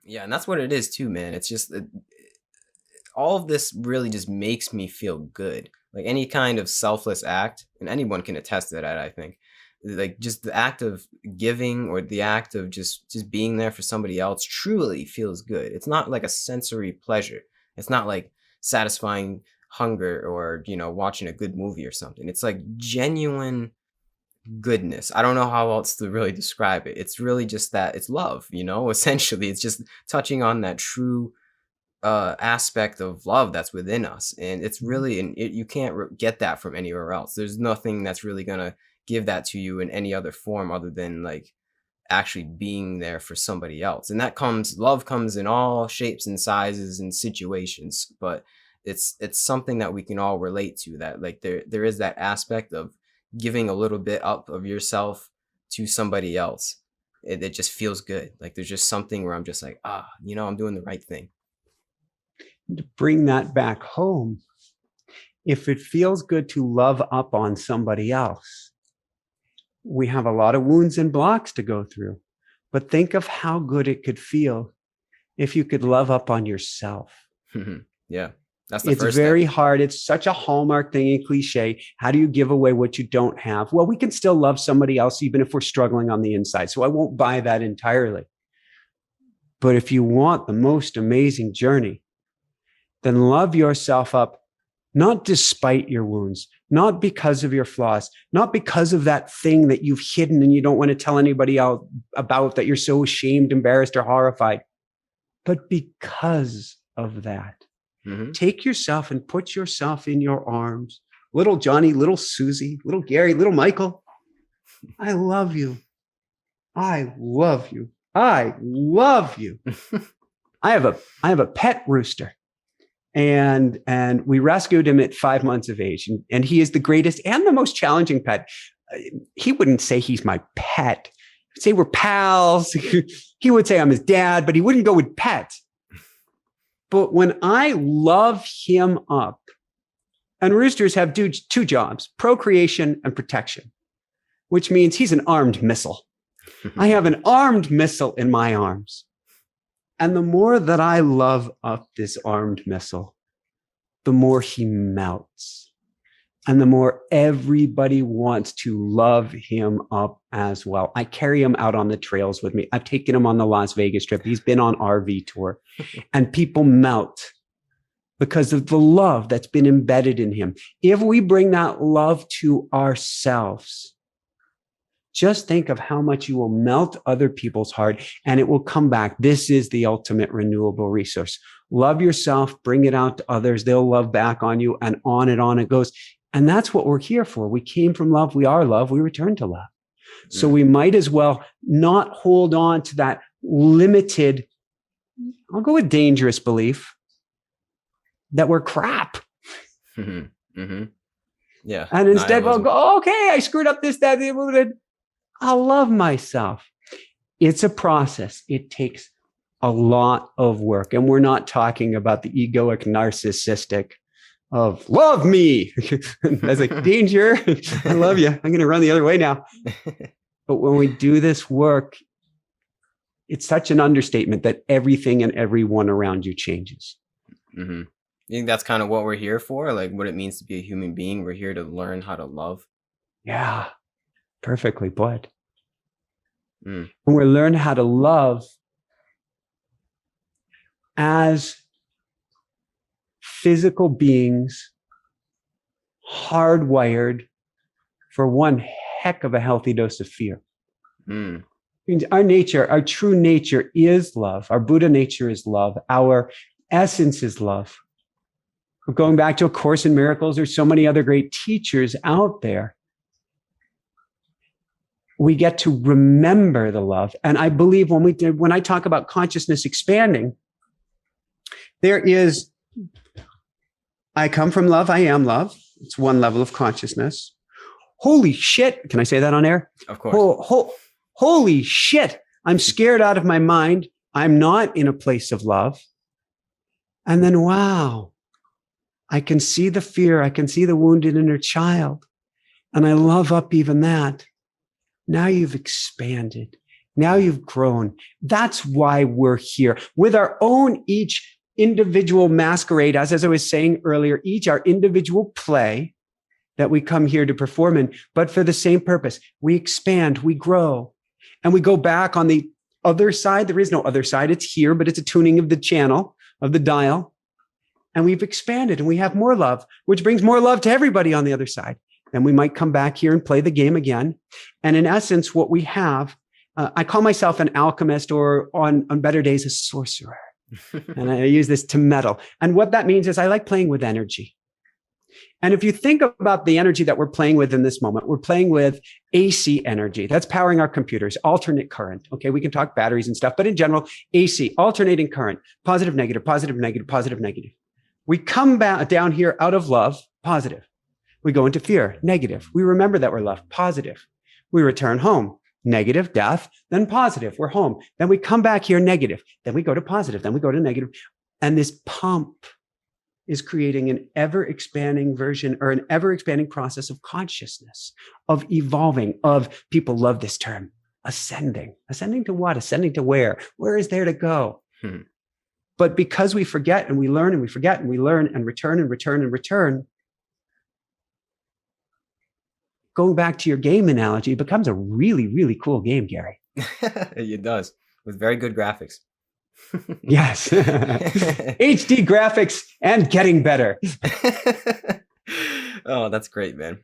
Yeah, and that's what it is too, man. It's just all of this really just makes me feel good. Like any kind of selfless act, and anyone can attest to that, I think. Like just the act of giving or the act of just being there for somebody else truly feels good. It's not like a sensory pleasure. It's not like satisfying hunger or, watching a good movie or something. It's like genuine goodness. I don't know how else to really describe it. It's really just that it's love, essentially. It's just touching on that true aspect of love that's within us, and it's really, and you can't get that from anywhere else. There's nothing that's really gonna give that to you in any other form other than like actually being there for somebody else. And that comes love comes in all shapes and sizes and situations, but it's something that we can all relate to, that like there is that aspect of giving a little bit up of yourself to somebody else. It just feels good. Like there's just something where I'm just like, I'm doing the right thing. To bring that back home, if it feels good to love up on somebody else, we have a lot of wounds and blocks to go through. But think of how good it could feel if you could love up on yourself. Yeah, that's the It's first very step. hard. It's such a hallmark thing and cliche. How do you give away what you don't have? Well, we can still love somebody else even if we're struggling on the inside. So I won't buy that entirely. But if you want the most amazing journey, then love yourself up, not despite your wounds, not because of your flaws, not because of that thing that you've hidden and you don't want to tell anybody else about, that you're so ashamed, embarrassed, or horrified, but because of that. Mm-hmm. Take yourself and put yourself in your arms. Little Johnny, little Susie, little Gary, little Michael. I love you. I love you. I love you. I have a pet rooster. And we rescued him at 5 months of age. And he is the greatest and the most challenging pet. He wouldn't say he's my pet. He'd say we're pals. He would say I'm his dad, but he wouldn't go with pet. But when I love him up, and roosters have two jobs, procreation and protection, which means he's an armed missile. I have an armed missile in my arms. And the more that I love up this armed missile, the more he melts. And the more everybody wants to love him up as well. I carry him out on the trails with me. I've taken him on the Las Vegas trip. He's been on RV tour. And people melt because of the love that's been embedded in him. If we bring that love to ourselves, just think of how much you will melt other people's heart and it will come back. This is the ultimate renewable resource. Love yourself, bring it out to others. They'll love back on you, and on it goes. And that's what we're here for. We came from love. We are love. We return to love. So we might as well not hold on to that limited, I'll go with dangerous belief that we're crap. Mm-hmm. Mm-hmm. Yeah. And instead we'll go, oh, okay, I screwed up this, that, the other. I'll love myself. It's a process. It takes a lot of work. And we're not talking about the egoic, narcissistic of love me. That's like danger. I love you. I'm going to run the other way now. But when we do this work, it's such an understatement that everything and everyone around you changes. Mm-hmm. You think that's kind of what we're here for? Like what it means to be a human being? We're here to learn how to love. Yeah. Perfectly put. When we learn how to love as physical beings, hardwired for one heck of a healthy dose of fear. Our nature, our true nature is love. Our Buddha nature is love. Our essence is love. Going back to A Course in Miracles, there's so many other great teachers out there. We get to remember the love. And I believe when I talk about consciousness expanding, there is, I come from love, I am love. It's one level of consciousness. Holy shit. Can I say that on air? Of course. Holy shit. I'm scared out of my mind. I'm not in a place of love. And then, wow, I can see the fear. I can see the wounded inner child. And I love up even that. Now you've expanded. Now you've grown. That's why we're here with our own each individual masquerade, as I was saying earlier, each our individual play that we come here to perform in, but for the same purpose. We expand, we grow, and we go back on the other side. There is no other side. It's here, but it's a tuning of the channel, of the dial. And we've expanded and we have more love, which brings more love to everybody on the other side. And we might come back here and play the game again. And in essence, what we have, I call myself an alchemist, or on better days, a sorcerer. And I use this to meddle. And what that means is I like playing with energy. And if you think about the energy that we're playing with in this moment, we're playing with AC energy. That's powering our computers, alternate current. Okay, we can talk batteries and stuff, but in general, AC, alternating current, positive, negative, positive, negative, positive, negative. We come back down here out of love, positive. We go into fear, negative. We remember that we're loved, positive. We return home, negative, death, then positive, we're home. Then we come back here, negative. Then we go to positive, then we go to negative. And this pump is creating an ever-expanding version, or an ever-expanding process of consciousness, of evolving, of, people love this term, ascending. Ascending to what? Ascending to where? Where is there to go? But because we forget and we learn and we forget and we learn and return and return and return, going back to your game analogy, it becomes a really, really cool game, Gary. It does, with very good graphics. Yes. HD graphics and getting better. Oh, that's great, man.